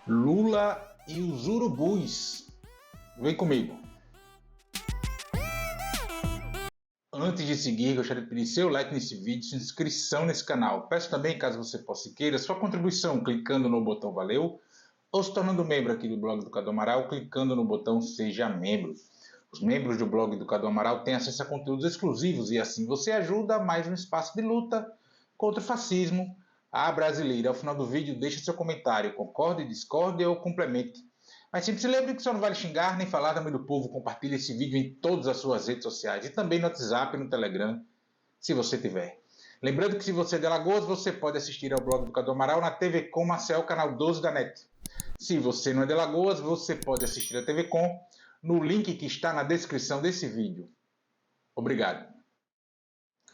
Lula e os urubus. Vem comigo. Antes de seguir, gostaria de pedir seu like nesse vídeo, sua inscrição nesse canal. Peço também, caso você possa e queira, sua contribuição clicando no botão Valeu ou se tornando membro aqui do blog do Cadu Amaral, clicando no botão Seja Membro. Os membros do blog do Cadu Amaral têm acesso a conteúdos exclusivos e assim você ajuda mais um espaço de luta contra o fascismo à brasileira. Ao final do vídeo, deixe seu comentário, concorde, discorde ou complemente. Mas sempre se lembre que só não vale xingar nem falar também do povo. Compartilhe esse vídeo em todas as suas redes sociais e também no WhatsApp e no Telegram, se você tiver. Lembrando que se você é de Alagoas, você pode assistir ao blog do Cadu Amaral na TV Com Marcel, canal 12 da NET. Se você não é de Alagoas, você pode assistir a TV Com no link que está na descrição desse vídeo. Obrigado.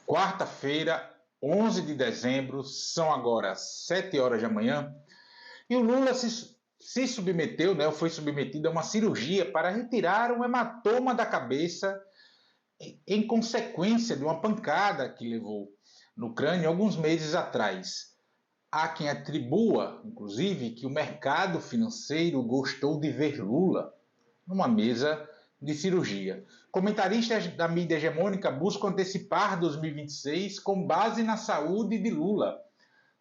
Quarta-feira, 11 de dezembro, são agora 7 horas da manhã, e o Lula se submeteu, ou foi submetido a uma cirurgia para retirar um hematoma da cabeça em consequência de uma pancada que levou no crânio alguns meses atrás. Há quem atribua, inclusive, que o mercado financeiro gostou de ver Lula numa mesa de cirurgia. Comentaristas da mídia hegemônica buscam antecipar 2026 com base na saúde de Lula,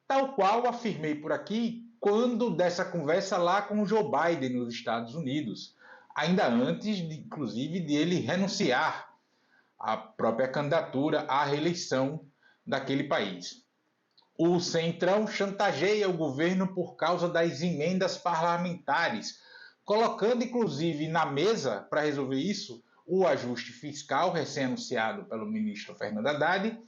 tal qual afirmei por aqui quando dessa conversa lá com o Joe Biden nos Estados Unidos, ainda antes, inclusive, de ele renunciar à própria candidatura à reeleição daquele país. O Centrão chantageia o governo por causa das emendas parlamentares, colocando inclusive na mesa, para resolver isso, o ajuste fiscal recém-anunciado pelo ministro Fernando Haddad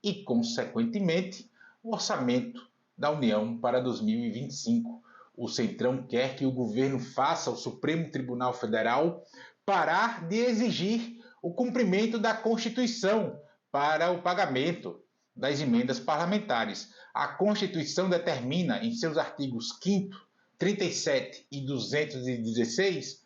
e, consequentemente, o orçamento da União para 2025. O Centrão quer que o governo faça o Supremo Tribunal Federal parar de exigir o cumprimento da Constituição para o pagamento das emendas parlamentares. A Constituição determina, em seus artigos 5º, 37 e 216,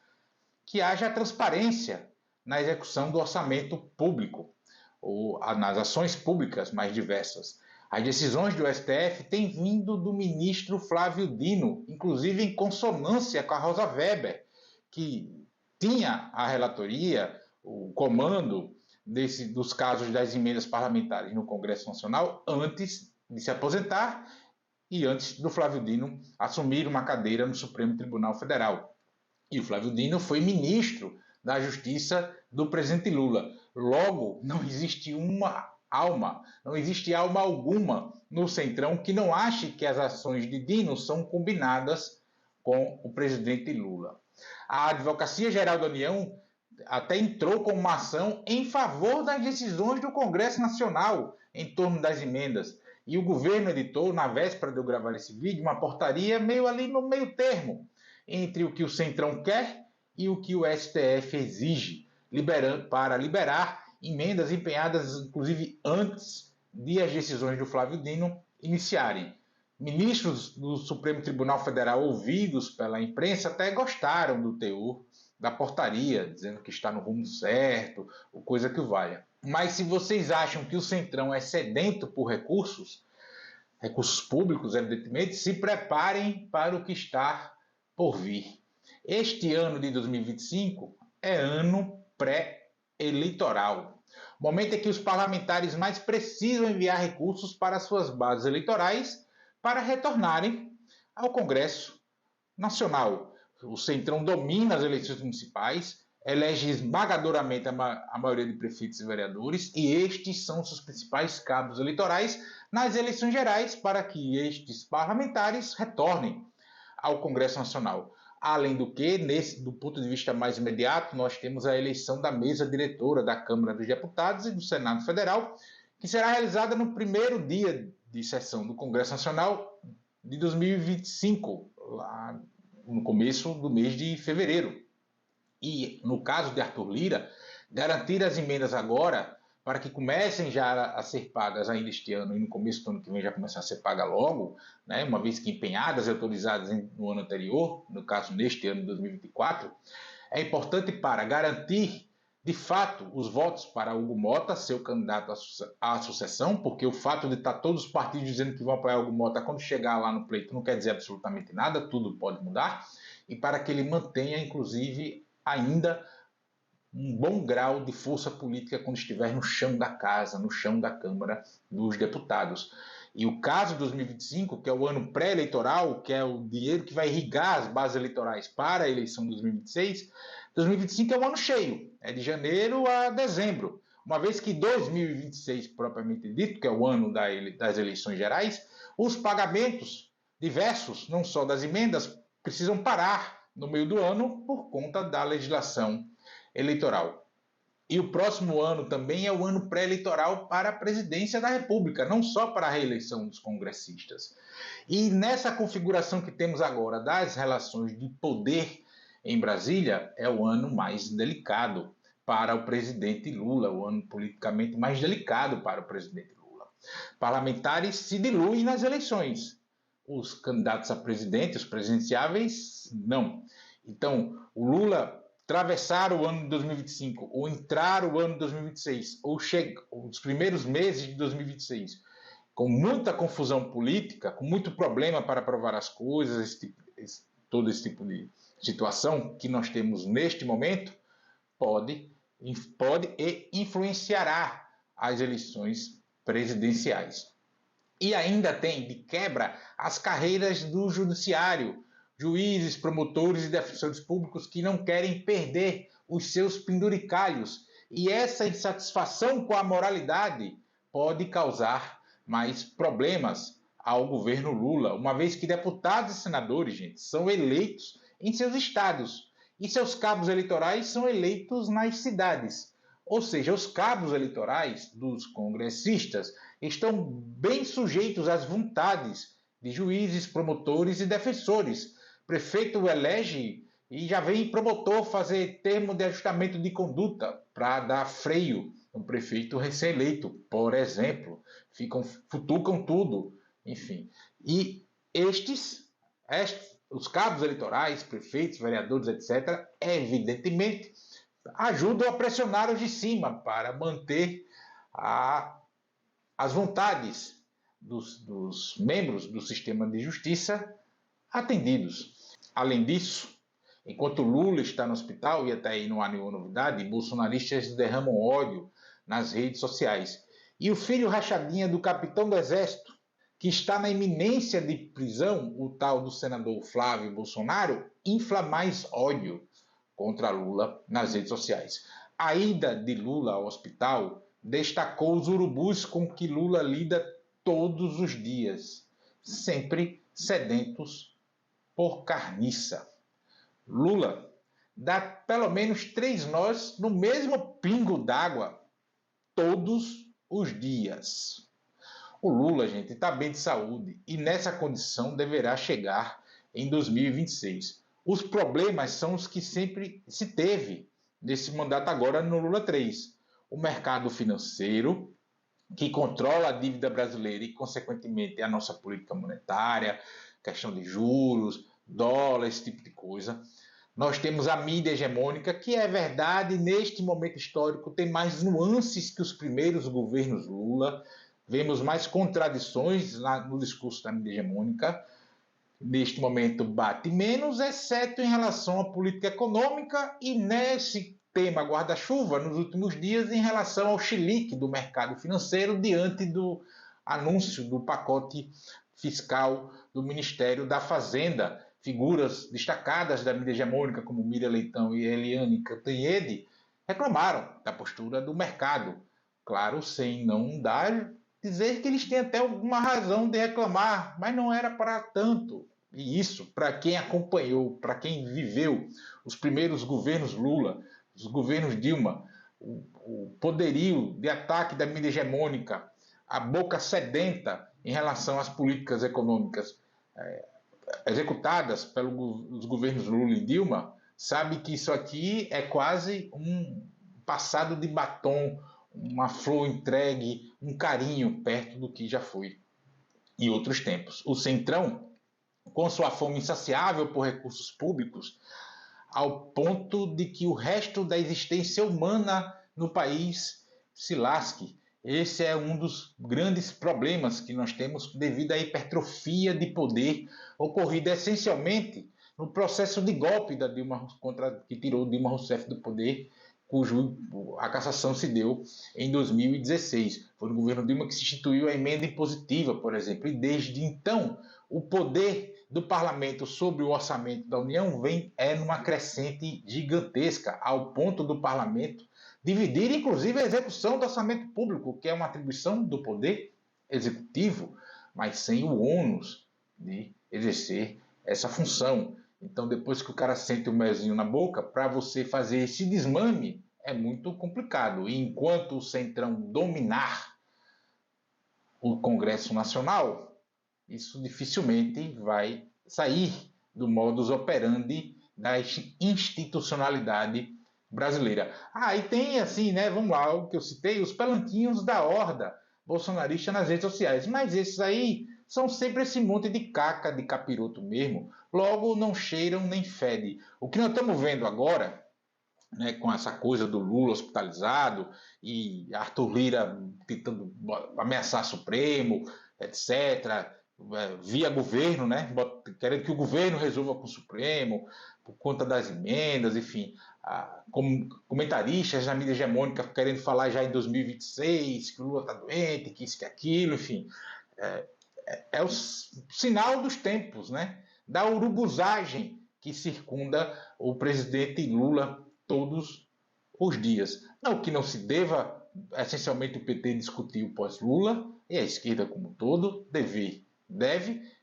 que haja transparência na execução do orçamento público, ou nas ações públicas mais diversas. As decisões do STF têm vindo do ministro Flávio Dino, inclusive em consonância com a Rosa Weber, que tinha a relatoria, o comando dos casos das emendas parlamentares no Congresso Nacional antes de se aposentar e antes do Flávio Dino assumir uma cadeira no Supremo Tribunal Federal. E o Flávio Dino foi ministro da Justiça do presidente Lula. Logo, não existe alma alguma no Centrão que não ache que as ações de Dino são combinadas com o presidente Lula. A Advocacia Geral da União até entrou com uma ação em favor das decisões do Congresso Nacional em torno das emendas. E o governo editou, na véspera de eu gravar esse vídeo, uma portaria meio ali no meio termo entre o que o Centrão quer e o que o STF exige, para liberar emendas empenhadas, inclusive, antes de as decisões do Flávio Dino iniciarem. Ministros do Supremo Tribunal Federal ouvidos pela imprensa até gostaram do teor da portaria, dizendo que está no rumo certo, ou coisa que valha. Mas se vocês acham que o Centrão é sedento por recursos públicos, evidentemente, se preparem para o que está por vir. Este ano de 2025 é ano pré-eleitoral. Momento em que os parlamentares mais precisam enviar recursos para suas bases eleitorais para retornarem ao Congresso Nacional. O Centrão domina as eleições municipais, elege esmagadoramente a maioria de prefeitos e vereadores, e estes são seus principais cabos eleitorais nas eleições gerais para que estes parlamentares retornem ao Congresso Nacional. Além do que, do ponto de vista mais imediato, nós temos a eleição da mesa diretora da Câmara dos Deputados e do Senado Federal, que será realizada no primeiro dia de sessão do Congresso Nacional de 2025, lá no começo do mês de fevereiro. E, no caso de Arthur Lira, garantir as emendas agora, para que comecem já a ser pagas ainda este ano e no começo do ano que vem já começar a ser paga logo, né, uma vez que empenhadas e autorizadas no ano anterior, no caso neste ano de 2024, é importante para garantir de fato, os votos para Hugo Mota ser o candidato à sucessão, porque o fato de estar todos os partidos dizendo que vão apoiar Hugo Mota quando chegar lá no pleito não quer dizer absolutamente nada, tudo pode mudar, e para que ele mantenha, inclusive, ainda um bom grau de força política quando estiver no chão da casa, no chão da Câmara dos Deputados. E o caso de 2025, que é o ano pré-eleitoral, que é o dinheiro que vai irrigar as bases eleitorais para a eleição de 2026, 2025 é um ano cheio, é de janeiro a dezembro. Uma vez que 2026, propriamente dito, que é o ano das eleições gerais, os pagamentos diversos, não só das emendas, precisam parar no meio do ano por conta da legislação eleitoral. E o próximo ano também é o ano pré-eleitoral para a presidência da República, não só para a reeleição dos congressistas. E nessa configuração que temos agora das relações de poder em Brasília, é o ano mais delicado para o presidente Lula, o ano politicamente mais delicado para o presidente Lula. Parlamentares se diluem nas eleições. Os candidatos a presidente, os presidenciáveis, não. Então, o Lula atravessar o ano de 2025, ou entrar o ano de 2026, ou os primeiros meses de 2026, com muita confusão política, com muito problema para aprovar as coisas, todo esse tipo de situação que nós temos neste momento, pode e influenciará as eleições presidenciais. E ainda tem, de quebra, as carreiras do judiciário, juízes, promotores e defensores públicos que não querem perder os seus penduricalhos. E essa insatisfação com a moralidade pode causar mais problemas ao governo Lula, uma vez que deputados e senadores, gente, são eleitos em seus estados e seus cabos eleitorais são eleitos nas cidades. Ou seja, os cabos eleitorais dos congressistas estão bem sujeitos às vontades de juízes, promotores e defensores. Prefeito elege e já vem promotor fazer termo de ajustamento de conduta para dar freio no prefeito recém-eleito, por exemplo. Futucam tudo, enfim. E os cabos eleitorais, prefeitos, vereadores, etc., evidentemente, ajudam a pressionar os de cima para manter as vontades dos membros do sistema de justiça atendidos. Além disso, enquanto Lula está no hospital, e até aí não há nenhuma novidade, bolsonaristas derramam ódio nas redes sociais. E o filho rachadinha do capitão do Exército, que está na iminência de prisão, o tal do senador Flávio Bolsonaro, infla mais ódio contra Lula nas redes sociais. A ida de Lula ao hospital destacou os urubus com que Lula lida todos os dias, sempre sedentos por carniça. Lula dá pelo menos 3 nós no mesmo pingo d'água todos os dias. O Lula, gente, está bem de saúde e nessa condição deverá chegar em 2026. Os problemas são os que sempre se teve nesse mandato agora no Lula 3. O mercado financeiro, que controla a dívida brasileira e, consequentemente, a nossa política monetária, questão de juros, dólar, esse tipo de coisa. Nós temos a mídia hegemônica, que é verdade, neste momento histórico, tem mais nuances que os primeiros governos Lula. Vemos mais contradições no discurso da mídia hegemônica. Neste momento bate menos, exceto em relação à política econômica e nesse tema guarda-chuva, nos últimos dias, em relação ao chilique do mercado financeiro diante do anúncio do pacote fiscal do Ministério da Fazenda. Figuras destacadas da mídia hegemônica, como Miriam Leitão e Eliane Cantanhede, reclamaram da postura do mercado. Claro, sem não dizer que eles têm até alguma razão de reclamar, mas não era para tanto. E isso, para quem acompanhou, para quem viveu os primeiros governos Lula, os governos Dilma, o poderio de ataque da mídia hegemônica, a boca sedenta em relação às políticas econômicas executadas pelos governos Lula e Dilma, sabe que isso aqui é quase um passado de batom, uma flor entregue, um carinho perto do que já foi em outros tempos. O Centrão, com sua fome insaciável por recursos públicos, ao ponto de que o resto da existência humana no país se lasque. Esse é um dos grandes problemas que nós temos devido à hipertrofia de poder ocorrida essencialmente no processo de golpe da Dilma que tirou Dilma Rousseff do poder, cujo a cassação se deu em 2016. Foi no governo Dilma que se instituiu a emenda impositiva, por exemplo, e desde então o poder do parlamento sobre o orçamento da União é numa crescente gigantesca, ao ponto do parlamento dividir, inclusive, a execução do orçamento público, que é uma atribuição do poder executivo, mas sem o ônus de exercer essa função. Então, depois que o cara sente o melzinho na boca, para você fazer esse desmame é muito complicado. E enquanto o Centrão dominar o Congresso Nacional, isso dificilmente vai sair do modus operandi da institucionalidade brasileira. E tem assim, né, vamos lá, o que eu citei, os pelanquinhos da horda bolsonarista nas redes sociais, mas esses aí são sempre esse monte de caca de capiroto mesmo, logo não cheiram nem fedem. O que nós estamos vendo agora, né, com essa coisa do Lula hospitalizado e Arthur Lira tentando ameaçar Supremo, etc., via governo, né, querendo que o governo resolva com o Supremo, por conta das emendas, enfim, comentaristas na mídia hegemônica querendo falar já em 2026 que o Lula está doente, que isso, que aquilo, enfim. É o sinal dos tempos, né, da urubuzagem que circunda o presidente Lula todos os dias. Não que não se deva, essencialmente, o PT discutir o pós-Lula, e a esquerda como um todo deve,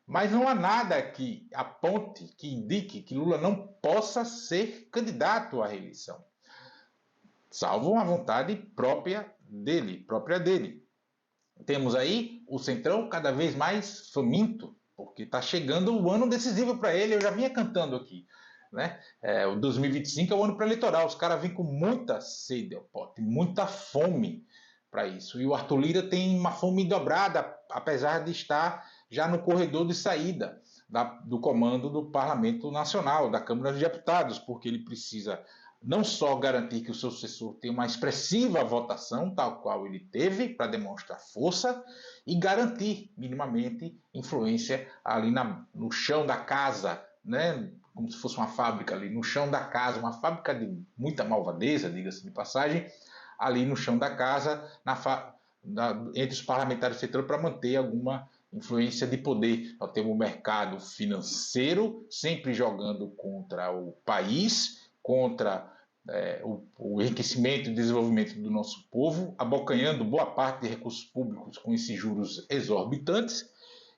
mas não há nada que aponte, que indique que Lula não possa ser candidato à reeleição, salvo uma vontade própria dele. Temos aí o Centrão cada vez mais faminto, porque está chegando o ano decisivo para ele, eu já vinha cantando aqui, né? O 2025 é o ano pré-eleitoral, os caras vêm com muita sede ao pote, muita fome para isso, e o Arthur Lira tem uma fome dobrada, apesar de estar já no corredor de saída do comando do Parlamento Nacional, da Câmara dos Deputados, porque ele precisa não só garantir que o seu sucessor tenha uma expressiva votação, tal qual ele teve, para demonstrar força, e garantir minimamente influência ali no chão da casa, né? Como se fosse uma fábrica ali no chão da casa, uma fábrica de muita malvadeza, diga-se de passagem, ali no chão da casa, entre os parlamentares do setor, para manter alguma influência de poder. Nós temos o mercado financeiro sempre jogando contra o país, contra o enriquecimento e desenvolvimento do nosso povo, abocanhando boa parte de recursos públicos com esses juros exorbitantes,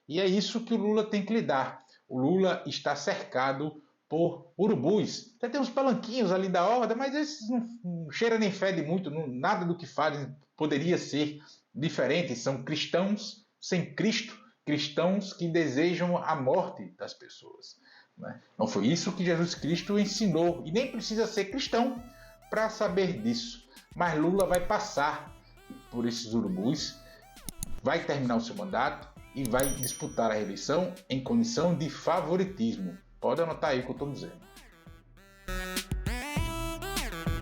e é isso que o Lula tem que lidar. O Lula está cercado por urubus. Já tem uns palanquinhos ali da horda, mas esses não cheiram nem fedem muito, nada do que fazem poderia ser diferente. São cristãos sem Cristo, cristãos que desejam a morte das pessoas. Não foi isso que Jesus Cristo ensinou, e nem precisa ser cristão para saber disso. Mas Lula vai passar por esses urubus, vai terminar o seu mandato e vai disputar a reeleição em condição de favoritismo. Pode anotar aí o que eu estou dizendo.